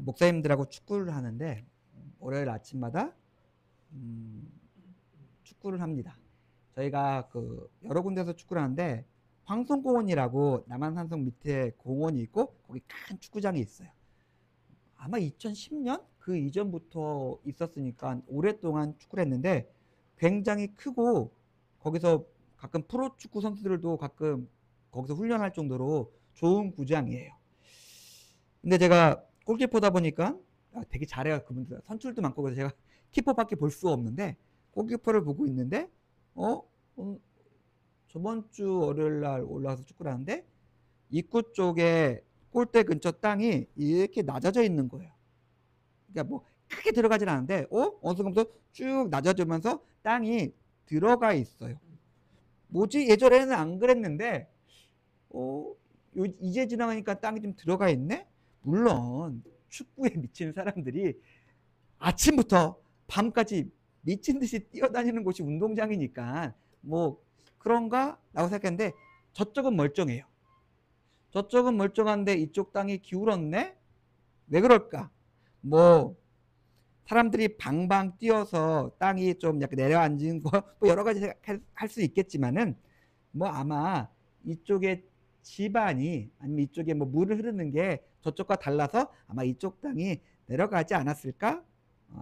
목사님들하고 축구를 하는데 월요일 아침마다 축구를 합니다. 저희가 여러 군데서 축구를 하는데 황송공원이라고 남한산성 밑에 공원이 있고 거기 큰 축구장이 있어요. 아마 2010년 그 이전부터 있었으니까 오랫동안 축구를 했는데 굉장히 크고 거기서 가끔 프로축구 선수들도 가끔 거기서 훈련할 정도로 좋은 구장이에요. 근데 제가 골키퍼다 보니까 되게 잘해요. 그분들 선출도 많고 그래서 제가 키퍼밖에 볼 수가 없는데 골키퍼를 보고 있는데 저번 주 월요일 날 올라와서 축구를 하는데 입구 쪽에 골대 근처 땅이 이렇게 낮아져 있는 거예요. 그러니까 뭐 크게 들어가진 않은데 어느 순간부터 쭉 낮아지면서 땅이 들어가 있어요. 뭐지? 예전에는 안 그랬는데 이제 지나가니까 땅이 좀 들어가 있네? 물론 축구에 미치는 사람들이 아침부터 밤까지 미친 듯이 뛰어다니는 곳이 운동장이니까 뭐 그런가? 라고 생각했는데 저쪽은 멀쩡해요. 저쪽은 멀쩡한데 이쪽 땅이 기울었네? 왜 그럴까? 뭐 사람들이 방방 뛰어서 땅이 좀 약간 내려앉은 거 뭐 여러 가지 할 수 있겠지만은 뭐 아마 이쪽에 지반이 아니면 이쪽에 뭐 물을 흐르는 게 저쪽과 달라서 아마 이쪽 땅이 내려가지 않았을까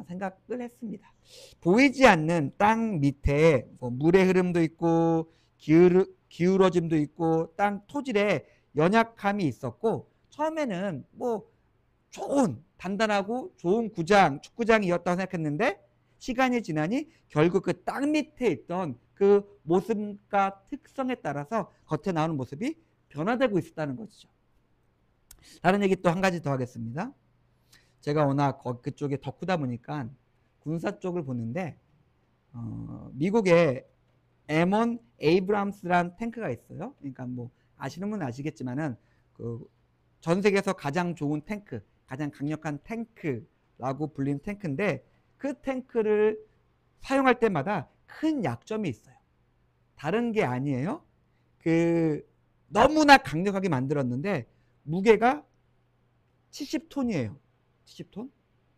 생각을 했습니다. 보이지 않는 땅 밑에 뭐 물의 흐름도 있고 기울어짐도 있고 땅 토질에 연약함이 있었고 처음에는 뭐 좋은 단단하고 좋은 구장 축구장이었다고 생각했는데 시간이 지나니 결국 그 땅 밑에 있던 그 모습과 특성에 따라서 겉에 나오는 모습이 변화되고 있었다는 것이죠. 다른 얘기 또 한 가지 더 하겠습니다. 제가 워낙 그쪽에 덕후다 보니까 군사 쪽을 보는데 미국에 M1 에이브람스라는 탱크가 있어요. 그러니까 뭐 아시는 분은 아시겠지만은 전 세계에서 가장 좋은 탱크, 가장 강력한 탱크라고 불리는 탱크인데 그 탱크를 사용할 때마다 큰 약점이 있어요. 다른 게 아니에요. 너무나 강력하게 만들었는데 무게가 70톤이에요. 70톤?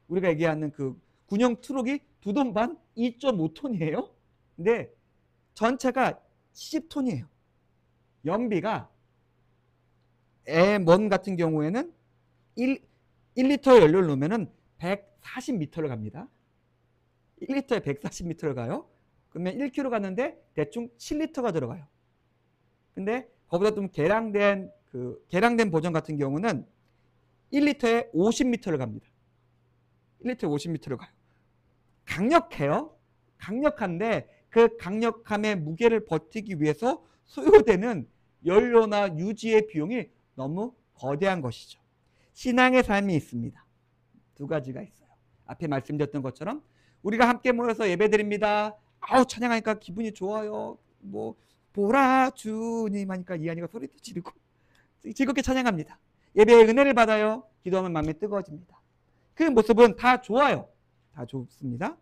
우리가 얘기하는 그 군용 트럭이 2톤 반 2.5톤이에요. 근데 전체가 70톤이에요. 연비가 M1 같은 경우에는 1리터 연료를 넣으면 140m를 갑니다. 1리터에 140m를 가요. 그러면 1km 갔는데 대충 7리터가 들어가요. 근데 그보다 좀 개량된 버전 같은 경우는 1리터에 50m를 갑니다. 1리터에 50m를 가요. 강력해요. 강력한데 그 강력함의 무게를 버티기 위해서 소요되는 연료나 유지의 비용이 너무 거대한 것이죠. 신앙의 삶이 있습니다. 두 가지가 있어요. 앞에 말씀드렸던 것처럼 우리가 함께 모여서 예배드립니다. 찬양하니까 기분이 좋아요. 뭐 보라 주님 하니까 이한이가 소리도 지르고 즐겁게 찬양합니다. 예배의 은혜를 받아요. 기도하면 마음이 뜨거워집니다. 그 모습은 다 좋아요. 다 좋습니다.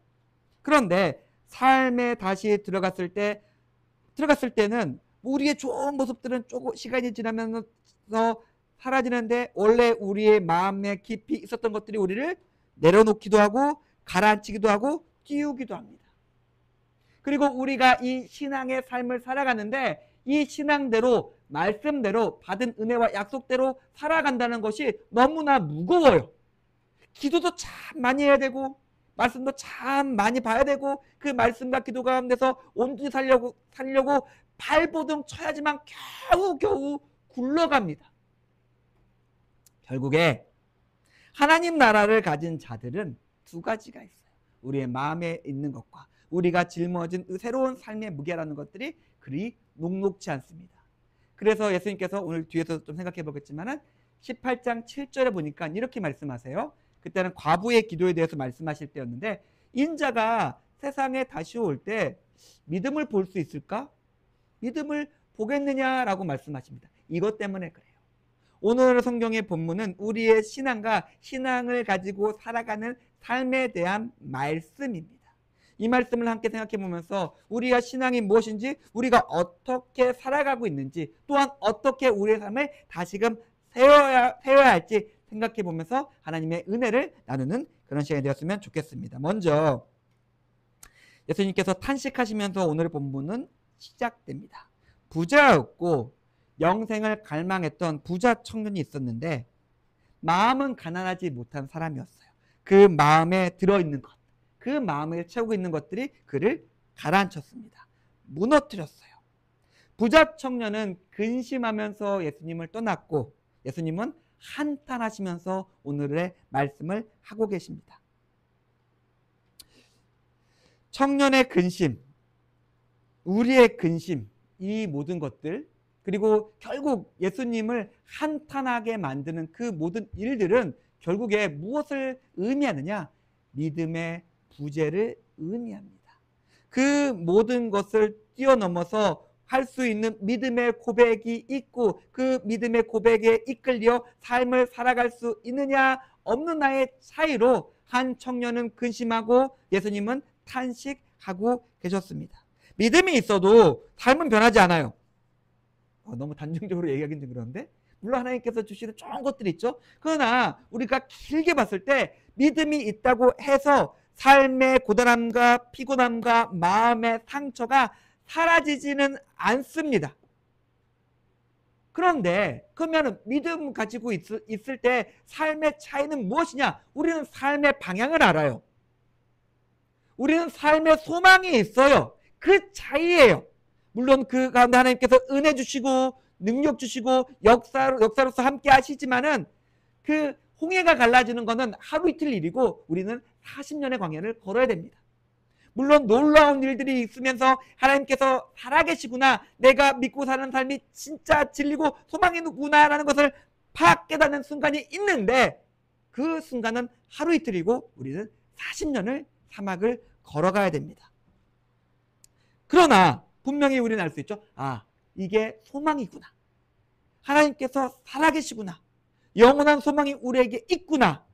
그런데 삶에 다시 들어갔을 때는 우리의 좋은 모습들은 조금 시간이 지나면서 사라지는데 원래 우리의 마음에 깊이 있었던 것들이 우리를 내려놓기도 하고 가라앉히기도 하고 띄우기도 합니다. 그리고 우리가 이 신앙의 삶을 살아가는데 이 신앙대로 말씀대로 받은 은혜와 약속대로 살아간다는 것이 너무나 무거워요. 기도도 참 많이 해야 되고 말씀도 참 많이 봐야 되고 그 말씀과 기도 가운데서 온전히 살려고 발버둥 쳐야지만 겨우 굴러갑니다. 결국에 하나님 나라를 가진 자들은 두 가지가 있어요. 우리의 마음에 있는 것과 우리가 짊어진 새로운 삶의 무게라는 것들이 그리 녹록지 않습니다. 그래서 예수님께서 오늘 뒤에서 좀 생각해 보겠지만은 18장 7절에 보니까 이렇게 말씀하세요. 그때는 과부의 기도에 대해서 말씀하실 때였는데 인자가 세상에 다시 올 때 믿음을 볼 수 있을까? 믿음을 보겠느냐라고 말씀하십니다. 이것 때문에 그래요. 오늘 성경의 본문은 우리의 신앙과 신앙을 가지고 살아가는 삶에 대한 말씀입니다. 이 말씀을 함께 생각해 보면서 우리가 신앙이 무엇인지 우리가 어떻게 살아가고 있는지 또한 어떻게 우리의 삶을 다시금 세워야 할지 생각해 보면서 하나님의 은혜를 나누는 그런 시간이 되었으면 좋겠습니다. 먼저 예수님께서 탄식하시면서 오늘의 본문은 시작됩니다. 부자였고 영생을 갈망했던 부자 청년이 있었는데 마음은 가난하지 못한 사람이었어요. 그 마음에 들어있는 것, 그 마음을 채우고 있는 것들이 그를 가라앉혔습니다. 무너뜨렸어요. 부자 청년은 근심하면서 예수님을 떠났고 예수님은 한탄하시면서 오늘의 말씀을 하고 계십니다. 청년의 근심, 우리의 근심, 이 모든 것들, 그리고 결국 예수님을 한탄하게 만드는 그 모든 일들은 결국에 무엇을 의미하느냐? 믿음의 부재를 의미합니다. 그 모든 것을 뛰어넘어서 할 수 있는 믿음의 고백이 있고 그 믿음의 고백에 이끌려 삶을 살아갈 수 있느냐 없느냐의 차이로 한 청년은 근심하고 예수님은 탄식하고 계셨습니다. 믿음이 있어도 삶은 변하지 않아요. 너무 단정적으로 얘기하기는 좀 그런데 물론 하나님께서 주시는 좋은 것들이 있죠. 그러나 우리가 길게 봤을 때 믿음이 있다고 해서 삶의 고단함과 피곤함과 마음의 상처가 사라지지는 않습니다. 그런데 그러면 믿음 가지고 있을 때 삶의 차이는 무엇이냐? 우리는 삶의 방향을 알아요. 우리는 삶의 소망이 있어요. 그 차이예요. 물론 그 가운데 하나님께서 은혜 주시고 능력 주시고 역사로서 함께 하시지만은 그 홍해가 갈라지는 것은 하루 이틀 일이고 우리는 40년의 광야를 걸어야 됩니다. 물론 놀라운 일들이 있으면서 하나님께서 살아계시구나, 내가 믿고 사는 삶이 진짜 진리고 소망이구나라는 것을 팍 깨닫는 순간이 있는데 그 순간은 하루 이틀이고 우리는 40년을 사막을 걸어가야 됩니다. 그러나 분명히 우리는 알 수 있죠. 아, 이게 소망이구나. 하나님께서 살아계시구나. 영원한 소망이 우리에게 있구나.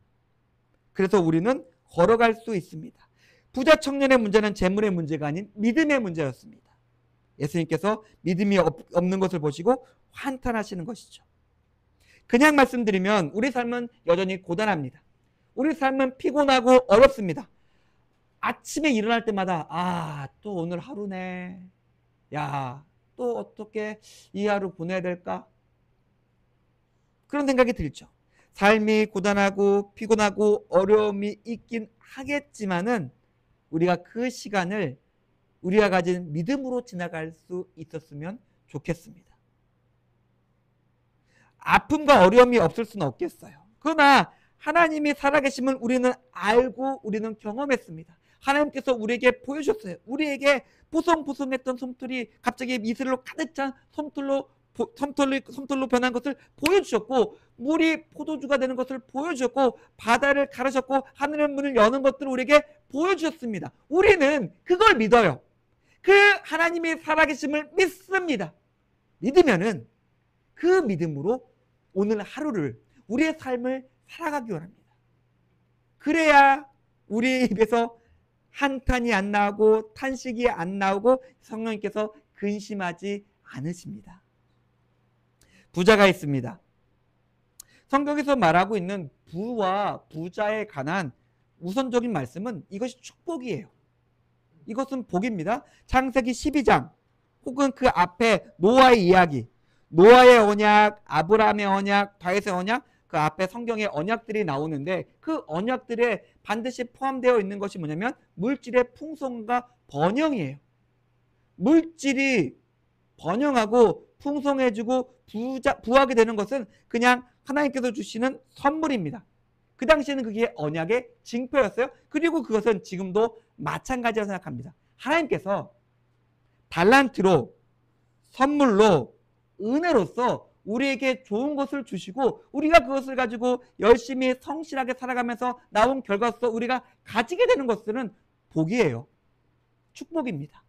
그래서 우리는 걸어갈 수 있습니다. 부자 청년의 문제는 재물의 문제가 아닌 믿음의 문제였습니다. 예수님께서 믿음이 없는 것을 보시고 한탄하시는 것이죠. 그냥 말씀드리면 우리 삶은 여전히 고단합니다. 우리 삶은 피곤하고 어렵습니다. 아침에 일어날 때마다 또 오늘 하루네. 야, 또 어떻게 이 하루 보내야 될까? 그런 생각이 들죠. 삶이 고단하고 피곤하고 어려움이 있긴 하겠지만은 우리가 그 시간을 우리가 가진 믿음으로 지나갈 수 있었으면 좋겠습니다. 아픔과 어려움이 없을 수는 없겠어요. 그러나 하나님이 살아계심을 우리는 알고 우리는 경험했습니다. 하나님께서 우리에게 보여주셨어요. 우리에게 보송보송했던 솜털이 갑자기 미스로 가득 찬 솜털로 변한 것을 보여주셨고 물이 포도주가 되는 것을 보여주셨고 바다를 가르셨고 하늘의 문을 여는 것들을 우리에게 보여주셨습니다. 우리는 그걸 믿어요. 그 하나님이 살아계심을 믿습니다. 믿으면은 그 믿음으로 오늘 하루를 우리의 삶을 살아가기 원합니다. 그래야 우리 입에서 한탄이 안 나오고 탄식이 안 나오고 성령님께서 근심하지 않으십니다. 부자가 있습니다. 성경에서 말하고 있는 부와 부자에 관한 우선적인 말씀은 이것이 축복이에요. 이것은 복입니다. 창세기 12장 혹은 그 앞에 노아의 이야기, 노아의 언약, 아브라함의 언약, 다윗의 언약, 그 앞에 성경에 언약들이 나오는데 그 언약들에 반드시 포함되어 있는 것이 뭐냐면 물질의 풍성과 번영이에요. 물질이 번영하고 풍성해지고 부하게 되는 것은 그냥 하나님께서 주시는 선물입니다. 그 당시에는 그게 언약의 징표였어요. 그리고 그것은 지금도 마찬가지라고 생각합니다. 하나님께서 달란트로, 선물로, 은혜로서 우리에게 좋은 것을 주시고 우리가 그것을 가지고 열심히 성실하게 살아가면서 나온 결과로서 우리가 가지게 되는 것들은 복이에요. 축복입니다.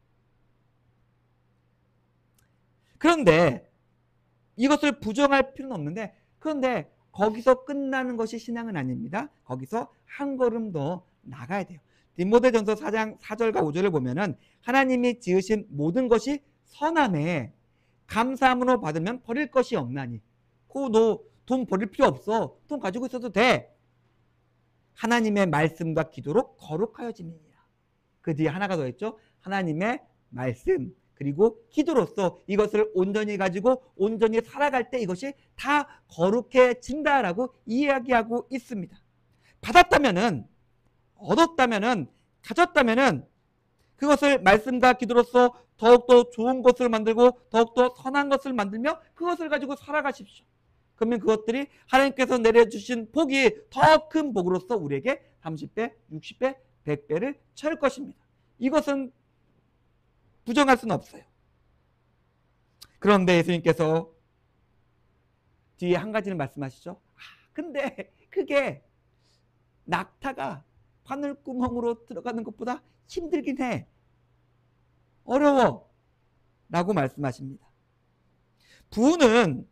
그런데 이것을 부정할 필요는 없는데 그런데 거기서 끝나는 것이 신앙은 아닙니다. 거기서 한 걸음 더 나가야 돼요. 디모데전서 4장 4절과 5절을 보면은 하나님이 지으신 모든 것이 선함에 감사함으로 받으면 버릴 것이 없나니. 그 돈 버릴 필요 없어. 돈 가지고 있어도 돼. 하나님의 말씀과 기도로 거룩하여짐이니라. 그 뒤에 하나가 더 있죠. 하나님의 말씀 그리고 기도로서 이것을 온전히 가지고 온전히 살아갈 때 이것이 다 거룩해진다라고 이야기하고 있습니다. 받았다면은, 얻었다면은, 가졌다면은 그것을 말씀과 기도로서 더욱더 좋은 것을 만들고 더욱더 선한 것을 만들며 그것을 가지고 살아가십시오. 그러면 그것들이 하나님께서 내려주신 복이 더 큰 복으로서 우리에게 30배, 60배, 100배를 채울 것입니다. 이것은 부정할 수는 없어요. 그런데 예수님께서 뒤에 한 가지를 말씀하시죠. 근데 그게 낙타가 바늘구멍으로 들어가는 것보다 힘들긴 해. 어려워. 라고 말씀하십니다. 부는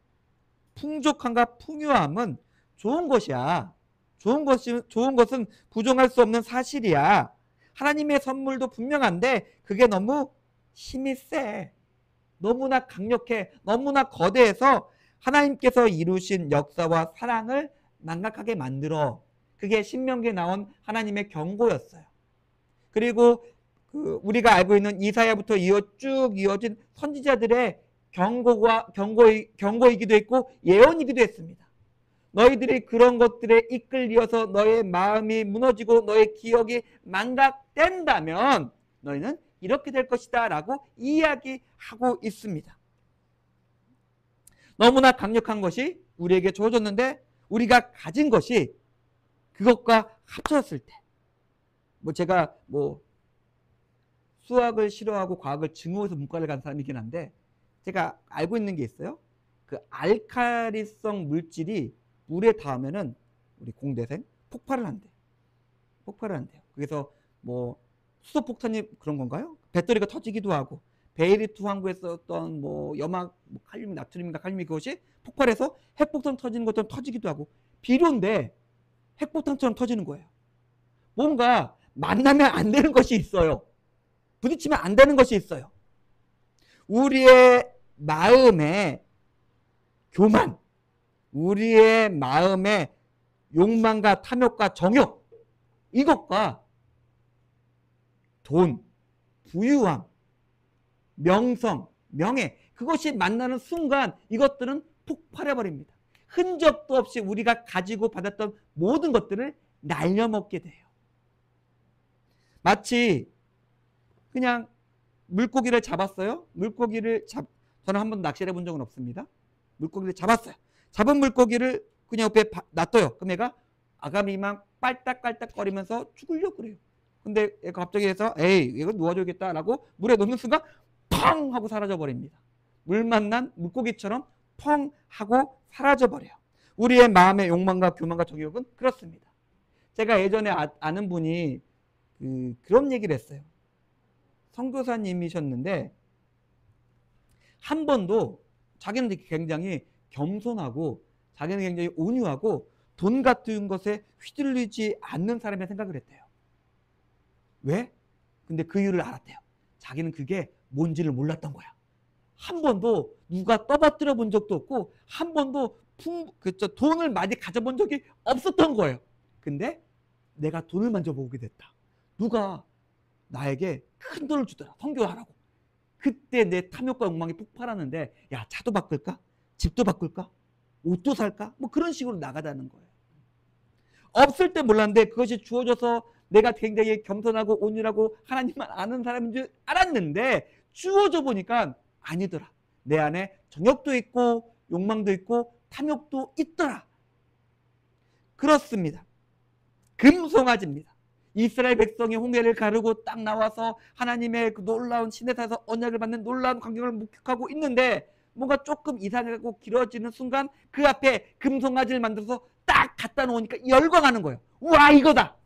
풍족함과 풍요함은 좋은 것이야. 좋은 것은 부정할 수 없는 사실이야. 하나님의 선물도 분명한데 그게 너무 힘이 세. 너무나 강력해. 너무나 거대해서 하나님께서 이루신 역사와 사랑을 망각하게 만들어. 그게 신명기에 나온 하나님의 경고였어요. 그리고 우리가 알고 있는 이사야부터 쭉 이어진 선지자들의 경고이기도 했고 예언이기도 했습니다. 너희들이 그런 것들에 이끌려서 너의 마음이 무너지고 너의 기억이 망각된다면 너희는 이렇게 될 것이다 라고 이야기하고 있습니다. 너무나 강력한 것이 우리에게 주어졌는데 우리가 가진 것이 그것과 합쳐졌을 때 제가 수학을 싫어하고 과학을 증오해서 문과를 간 사람이긴 한데 제가 알고 있는 게 있어요. 그 알칼리성 물질이 물에 닿으면은 우리 공대생 폭발을 한대요. 그래서 수소폭탄이 그런 건가요? 배터리가 터지기도 하고 베이리투 항구에 썼던 염화 칼륨 나트륨인가 칼륨이 그것이 폭발해서 핵폭탄 터지는 것처럼 터지기도 하고 비료인데 핵폭탄처럼 터지는 거예요. 뭔가 만나면 안 되는 것이 있어요. 부딪히면 안 되는 것이 있어요. 우리의 마음의 교만, 우리의 마음의 욕망과 탐욕과 정욕, 이것과 돈, 부유함, 명성, 명예, 그것이 만나는 순간 이것들은 폭발해버립니다. 흔적도 없이 우리가 가지고 받았던 모든 것들을 날려먹게 돼요. 마치 그냥 물고기를 잡았어요. 저는 한 번도 낚시를 해본 적은 없습니다. 물고기를 잡았어요. 잡은 물고기를 그냥 옆에 놔둬요. 그럼 얘가 아가미만 빨딱빨딱거리면서 죽으려고 그래요. 근데 얘가 갑자기 해서 에이 이거 놓아줘야겠다라고 물에 놓는 순간 펑 하고 사라져버립니다. 물 만난 물고기처럼 펑 하고 사라져버려요. 우리의 마음의 욕망과 교만과 정욕은 그렇습니다. 제가 예전에 아는 분이 그런 얘기를 했어요. 선교사님이셨는데 한 번도 자기는 굉장히 겸손하고 자기는 굉장히 온유하고 돈 같은 것에 휘둘리지 않는 사람의 생각을 했대요. 왜? 근데 그 이유를 알았대요. 자기는 그게 뭔지를 몰랐던 거야. 한 번도 누가 떠받들어 본 적도 없고 한 번도 돈을 많이 가져본 적이 없었던 거예요. 근데 내가 돈을 만져보게 됐다. 누가 나에게 큰 돈을 주더라. 선교하라고. 그때 내 탐욕과 욕망이 폭발하는데 야 차도 바꿀까? 집도 바꿀까? 옷도 살까? 그런 식으로 나가자는 거예요. 없을 때 몰랐는데 그것이 주어져서 내가 굉장히 겸손하고 온유하고 하나님만 아는 사람인 줄 알았는데 주어져 보니까 아니더라. 내 안에 정욕도 있고 욕망도 있고 탐욕도 있더라. 그렇습니다. 금송아지입니다. 이스라엘 백성이 홍해를 가르고 딱 나와서 하나님의 그 놀라운 시내사에서 언약을 받는 놀라운 광경을 목격하고 있는데 뭔가 조금 이상하고 길어지는 순간 그 앞에 금송아지를 만들어서 딱 갖다 놓으니까 열광하는 거예요. 와 이거다.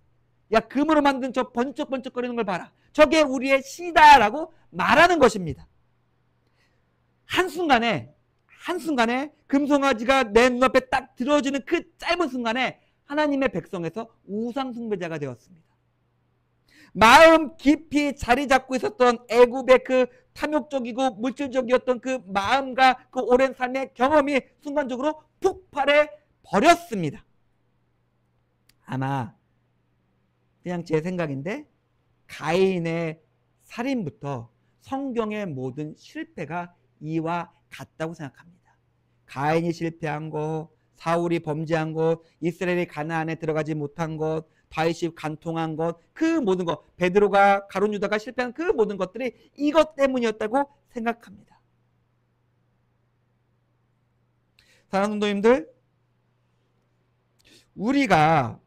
야 금으로 만든 저 번쩍번쩍거리는 걸 봐라. 저게 우리의 시다라고 말하는 것입니다. 한순간에 금송아지가 내 눈앞에 딱 들어지는 그 짧은 순간에 하나님의 백성에서 우상 숭배자가 되었습니다. 마음 깊이 자리 잡고 있었던 애굽의 그 탐욕적이고 물질적이었던 그 마음과 그 오랜 삶의 경험이 순간적으로 폭발해 버렸습니다. 아마 그냥 제 생각인데 가인의 살인부터 성경의 모든 실패가 이와 같다고 생각합니다. 가인이 실패한 것, 사울이 범죄한 것, 이스라엘이 가나안에 들어가지 못한 것, 다윗이 간통한 것, 그 모든 것, 베드로가 가룟 유다가 실패한 그 모든 것들이 이것 때문이었다고 생각합니다. 사랑하는 성도님들, 우리가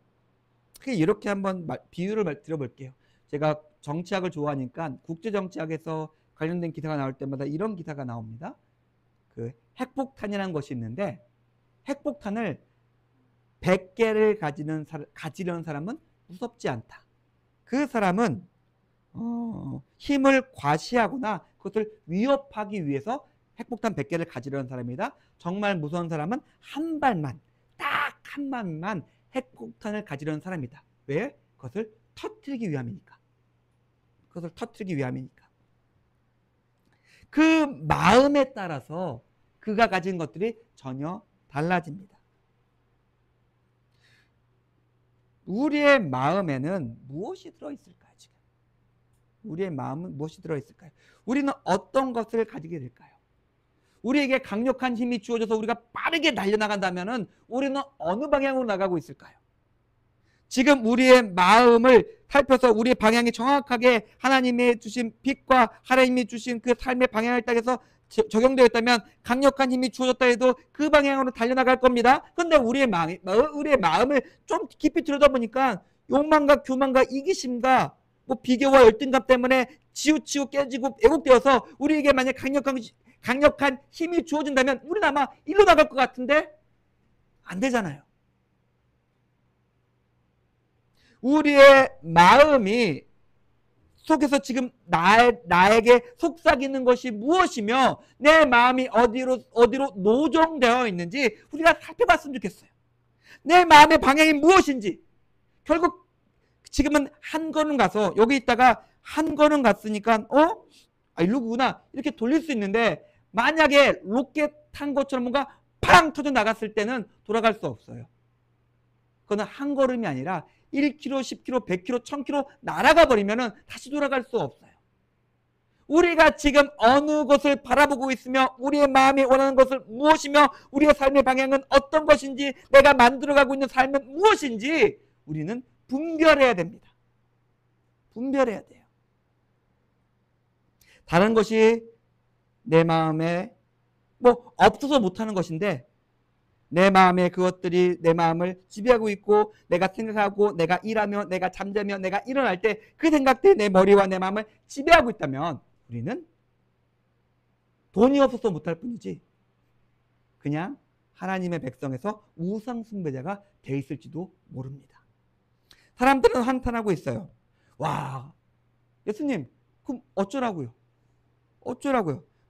이렇게 한번 비유를 드려볼게요. 제가 정치학을 좋아하니까 국제정치학에서 관련된 기사가 나올 때마다 이런 기사가 나옵니다. 그 핵폭탄이라는 것이 있는데 핵폭탄을 100개를 가지려는 사람은 무섭지 않다. 그 사람은 힘을 과시하거나 그것을 위협하기 위해서 핵폭탄 100개를 가지려는 사람이다. 정말 무서운 사람은 한 발만, 딱 한 발만 핵폭탄을 가지려는 사람이다. 왜? 그것을 터뜨리기 위함이니까. 그것을 터뜨리기 위함이니까. 그 마음에 따라서 그가 가진 것들이 전혀 달라집니다. 우리의 마음에는 무엇이 들어있을까요? 지금 우리의 마음은 무엇이 들어있을까요? 우리는 어떤 것을 가지게 될까요? 우리에게 강력한 힘이 주어져서 우리가 빠르게 달려나간다면 우리는 어느 방향으로 나가고 있을까요? 지금 우리의 마음을 살펴서 우리의 방향이 정확하게 하나님이 주신 빛과 하나님이 주신 그 삶의 방향을 따라서 적용되어 있다면 강력한 힘이 주어졌다 해도 그 방향으로 달려나갈 겁니다. 그런데 우리의 마음을 좀 깊이 들여다보니까 욕망과 교만과 이기심과 뭐 비교와 열등감 때문에 치우치고 깨지고 왜곡되어서 우리에게 만약 강력한 힘이 주어진다면 우리는 아마 일로 나갈 것 같은데 안 되잖아요. 우리의 마음이 속에서 지금 나에게 속삭이는 것이 무엇이며 내 마음이 어디로 노정되어 있는지 우리가 살펴봤으면 좋겠어요. 내 마음의 방향이 무엇인지. 결국 지금은 한 걸음 가서 여기 있다가 한 걸음 갔으니까 일로구나 이렇게 돌릴 수 있는데 만약에 로켓 탄 것처럼 뭔가 팡 터져 나갔을 때는 돌아갈 수 없어요. 그거는 한 걸음이 아니라 1km, 10km, 100km, 1000km 날아가 버리면 다시 돌아갈 수 없어요. 우리가 지금 어느 것을 바라보고 있으며 우리의 마음이 원하는 것을 무엇이며 우리의 삶의 방향은 어떤 것인지 내가 만들어가고 있는 삶은 무엇인지 우리는 분별해야 됩니다. 분별해야 돼요. 다른 것이 내 마음에 없어서 못하는 것인데 내 마음에 그것들이 내 마음을 지배하고 있고 내가 생각하고 내가 일하며 내가 잠자며 내가 일어날 때 그 생각들이 내 머리와 내 마음을 지배하고 있다면 우리는 돈이 없어서 못할 뿐이지 그냥 하나님의 백성에서 우상 숭배자가 돼 있을지도 모릅니다. 사람들은 한탄하고 있어요. 와, 예수님 그럼 어쩌라고요?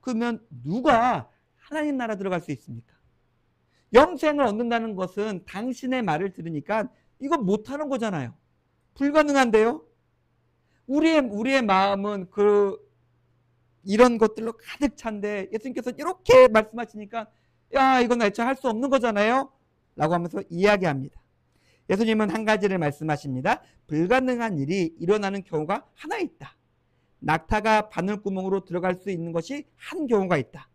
그러면 누가 하나님 나라 들어갈 수 있습니까? 영생을 얻는다는 것은 당신의 말을 들으니까 이거 못하는 거잖아요. 불가능한데요. 우리의 마음은 이런 것들로 가득 찬데 예수님께서 이렇게 말씀하시니까 야 이건 애초에 할 수 없는 거잖아요 라고 하면서 이야기합니다. 예수님은 한 가지를 말씀하십니다. 불가능한 일이 일어나는 경우가 하나 있다. 낙타가 바늘구멍으로 들어갈 수 있는 것이 한 경우가 있다.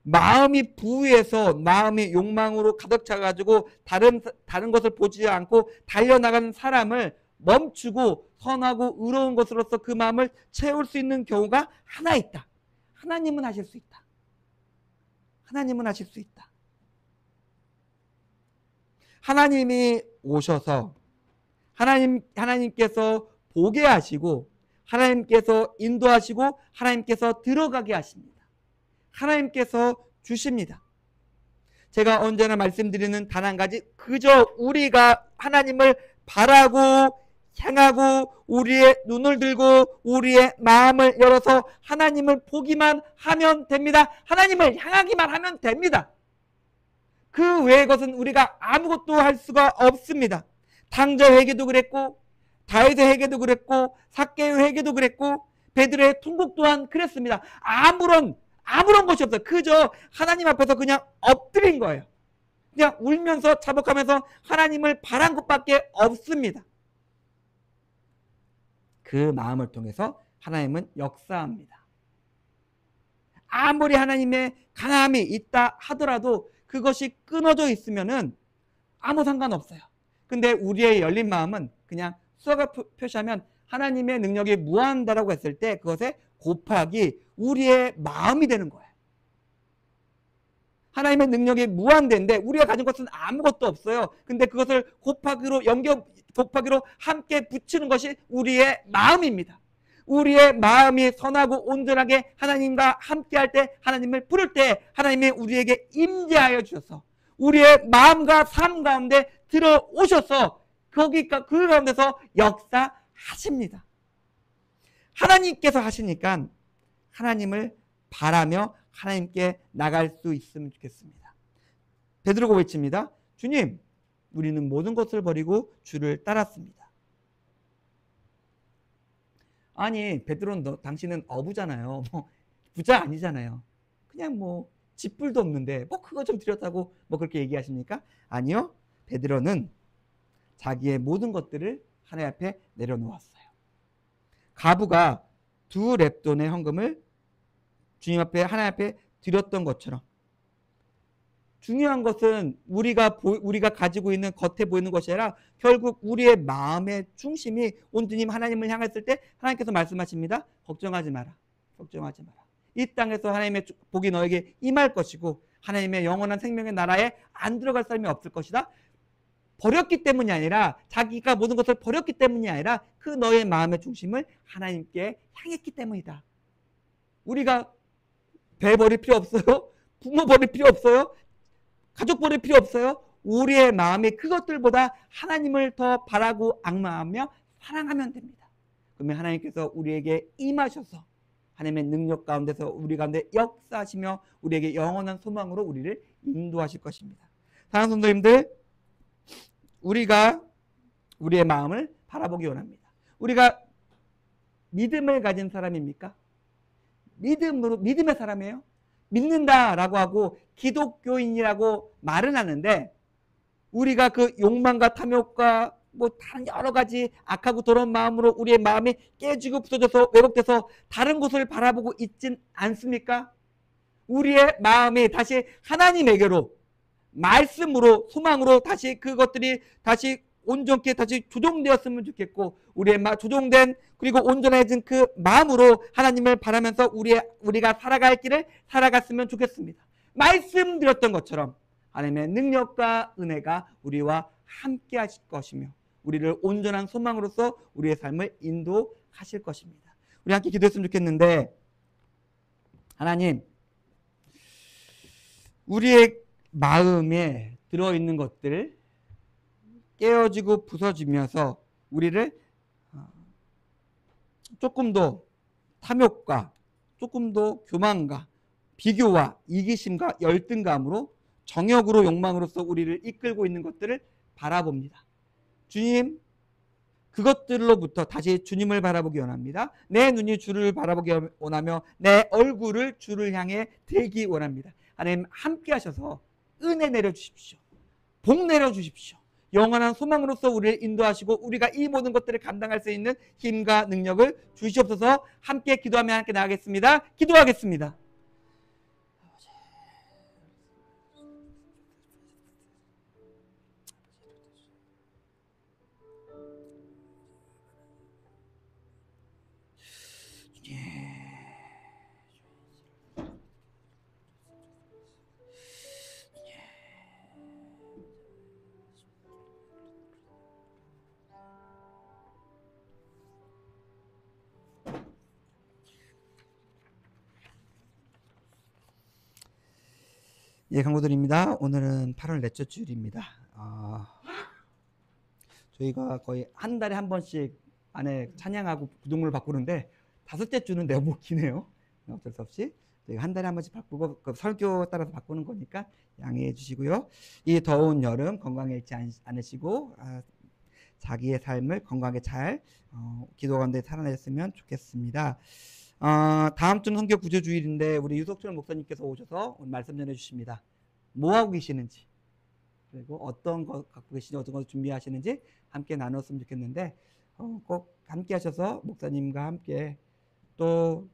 마음이 부유해서 마음이 욕망으로 가득 차가지고 다른 것을 보지 않고 달려나가는 사람을 멈추고 선하고 의로운 것으로서 그 마음을 채울 수 있는 경우가 하나 있다. 하나님은 하실 수 있다. 하나님은 하실 수 있다. 하나님이 오셔서 하나님께서 보게 하시고 하나님께서 인도하시고 하나님께서 들어가게 하십니다. 하나님께서 주십니다. 제가 언제나 말씀드리는 단 한 가지 그저 우리가 하나님을 바라고 향하고 우리의 눈을 들고 우리의 마음을 열어서 하나님을 보기만 하면 됩니다. 하나님을 향하기만 하면 됩니다. 그 외의 것은 우리가 아무것도 할 수가 없습니다. 당자 회개도 그랬고 다윗의 회개도 그랬고 삭개의 회개도 그랬고 베드로의 통곡 또한 그랬습니다. 아무런 것이 없어요. 그저 하나님 앞에서 그냥 엎드린 거예요. 그냥 울면서 자복하면서 하나님을 바란 것밖에 없습니다. 그 마음을 통해서 하나님은 역사합니다. 아무리 하나님의 강함이 있다 하더라도 그것이 끊어져 있으면은 아무 상관없어요. 근데 우리의 열린 마음은 그냥 수학을 표시하면 하나님의 능력이 무한다라고 했을 때 그것에 곱하기 우리의 마음이 되는 거예요. 하나님의 능력이 무한대인데 우리가 가진 것은 아무것도 없어요. 근데 그것을 곱하기로 곱하기로 함께 붙이는 것이 우리의 마음입니다. 우리의 마음이 선하고 온전하게 하나님과 함께할 때, 하나님을 부를 때 하나님이 우리에게 임재하여 주셔서 우리의 마음과 삶 가운데 들어오셔서 그 가운데서 역사하십니다. 하나님께서 하시니까 하나님을 바라며 하나님께 나갈 수 있으면 좋겠습니다. 베드로가 외칩니다. 주님, 우리는 모든 것을 버리고 주를 따랐습니다. 아니, 베드로는 당신은 어부잖아요. 부자 아니잖아요. 그냥 집불도 없는데 그거 좀 드렸다고 그렇게 얘기하십니까? 아니요. 베드로는 자기의 모든 것들을 하나님 앞에 내려놓았어요. 가부가 2렙돈의 헌금을 주님 앞에 하나님 앞에 드렸던 것처럼 중요한 것은 우리가 가지고 있는 겉에 보이는 것이 아니라 결국 우리의 마음의 중심이 온전히 하나님을 향했을 때 하나님께서 말씀하십니다. 걱정하지 마라. 걱정하지 마라. 이 땅에서 하나님의 복이 너에게 임할 것이고 하나님의 영원한 생명의 나라에 안 들어갈 사람이 없을 것이다. 버렸기 때문이 아니라 자기가 모든 것을 버렸기 때문이 아니라 그 너의 마음의 중심을 하나님께 향했기 때문이다. 우리가 배 버릴 필요 없어요. 부모 버릴 필요 없어요. 가족 버릴 필요 없어요. 우리의 마음이 그것들보다 하나님을 더 바라고 앙망하며 사랑하면 됩니다. 그러면 하나님께서 우리에게 임하셔서 하나님의 능력 가운데서 우리 가운데 역사하시며 우리에게 영원한 소망으로 우리를 인도하실 것입니다. 사랑하는 성도님들, 우리가 우리의 마음을 바라보기 원합니다. 우리가 믿음을 가진 사람입니까? 믿음의 사람이에요? 믿는다라고 하고 기독교인이라고 말은 하는데 우리가 그 욕망과 탐욕과 다른 여러 가지 악하고 더러운 마음으로 우리의 마음이 깨지고 부서져서 왜곡돼서 다른 곳을 바라보고 있진 않습니까? 우리의 마음이 다시 하나님에게로 말씀으로 소망으로 다시 그것들이 다시 온전케 다시 조정되었으면 좋겠고 우리의 조정된 그리고 온전해진 그 마음으로 하나님을 바라면서 우리가 살아갈 길을 살아갔으면 좋겠습니다. 말씀드렸던 것처럼 하나님의 능력과 은혜가 우리와 함께 하실 것이며 우리를 온전한 소망으로서 우리의 삶을 인도하실 것입니다. 우리 함께 기도했으면 좋겠는데 하나님, 우리의 마음에 들어있는 것들 깨어지고 부서지면서 우리를 조금 더 탐욕과 조금 더 교만과 비교와 이기심과 열등감으로 정욕으로 욕망으로서 우리를 이끌고 있는 것들을 바라봅니다. 주님, 그것들로부터 다시 주님을 바라보기 원합니다. 내 눈이 주를 바라보기 원하며 내 얼굴을 주를 향해 들기 원합니다. 하나님 함께 하셔서 은혜 내려주십시오. 복 내려주십시오. 영원한 소망으로서 우리를 인도하시고 우리가 이 모든 것들을 감당할 수 있는 힘과 능력을 주시옵소서. 함께 기도하며 함께 나가겠습니다. 기도하겠습니다. 예, 강구들입니다. 오늘은 8월 넷째 주일입니다. 저희가 거의 한 달에 한 번씩 안에 찬양하고 구동문을 바꾸는데 5째 주는 너무 기네요. 어쩔 수 없이 저희가 한 달에 한 번씩 바꾸고 그 설교 따라서 바꾸는 거니까 양해해 주시고요. 이 더운 여름 건강에 잃지 않으시고 자기의 삶을 건강하게 잘 기도 가운데 살아냈으면 좋겠습니다. 다음 주는 성경 구조 주일인데 우리 유석철 목사님께서 오셔서 오늘 말씀 전해 주십니다. 뭐 하고 계시는지, 그리고 어떤 것 갖고 계시는지 어떤 것 준비하시는지 함께 나눴으면 좋겠는데 꼭 함께 하셔서 목사님과 함께 또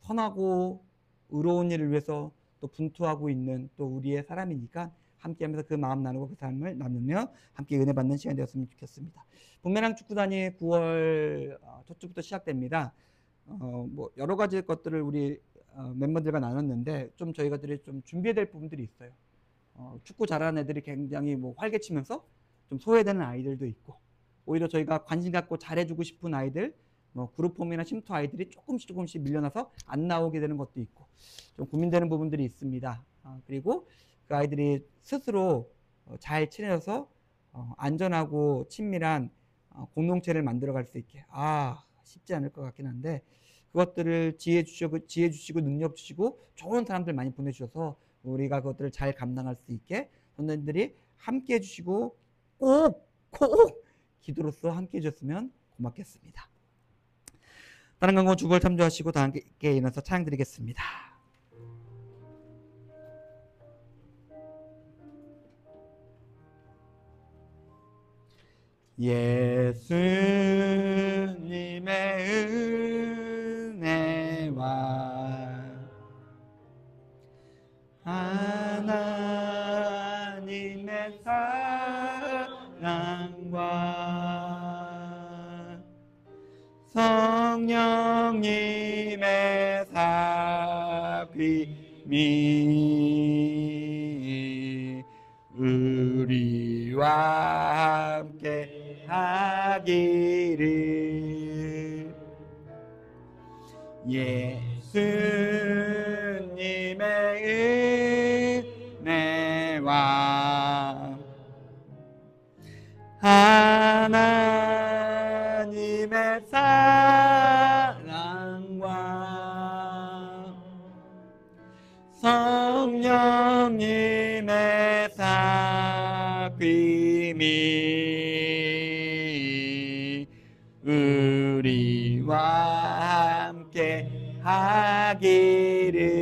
선하고 의로운 일을 위해서 또 분투하고 있는 또 우리의 사람이니까 함께하면서 그 마음 나누고 그 삶을 나누며 함께 은혜 받는 시간이 되었으면 좋겠습니다. 북매랑 축구단이 9월 첫 주부터 시작됩니다. 뭐 여러 가지 것들을 우리 멤버들과 나눴는데 좀 저희가들이 좀 준비해야 될 부분들이 있어요. 축구 잘하는 애들이 굉장히 뭐 활개치면서 좀 소외되는 아이들도 있고, 오히려 저희가 관심 갖고 잘해주고 싶은 아이들, 뭐 그룹홈이나 심투 아이들이 조금씩 밀려나서 안 나오게 되는 것도 있고 좀 고민되는 부분들이 있습니다. 그리고 그 아이들이 스스로 잘 친해져서 안전하고 친밀한 공동체를 만들어갈 수 있게 쉽지 않을 것 같긴 한데, 그것들을 지혜 주시고 능력 주시고 좋은 사람들 많이 보내주셔서 우리가 그것들을 잘 감당할 수 있게 선생님들이 함께 해주시고 꼭 기도로서 함께 해주셨으면 고맙겠습니다. 다른 강건 주보를 참조하시고 다 함께 일어나서 찬양 드리겠습니다. 예수님의 은혜와 하나님의 사랑과 성령님의 사귐이 우리와 함께 하기를. 예수님의 은혜와 하나님의 사랑과 성령님의 사귐이 우리와 함께 하기를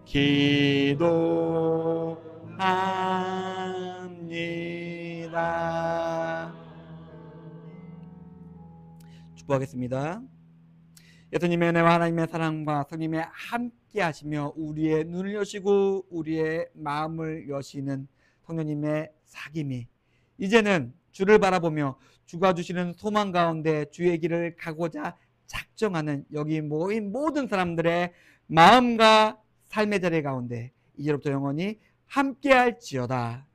기도합니다. 축복하겠습니다. 예수님의 은혜와 하나님의 사랑과 성령님의 함께 하시며 우리의 눈을 여시고 우리의 마음을 여시는 성령님의 사귐이 이제는 주를 바라보며 주가 주시는 소망 가운데 주의 길을 가고자 작정하는 여기 모인 모든 사람들의 마음과 삶의 자리 가운데 이제부터 영원히 함께할지어다.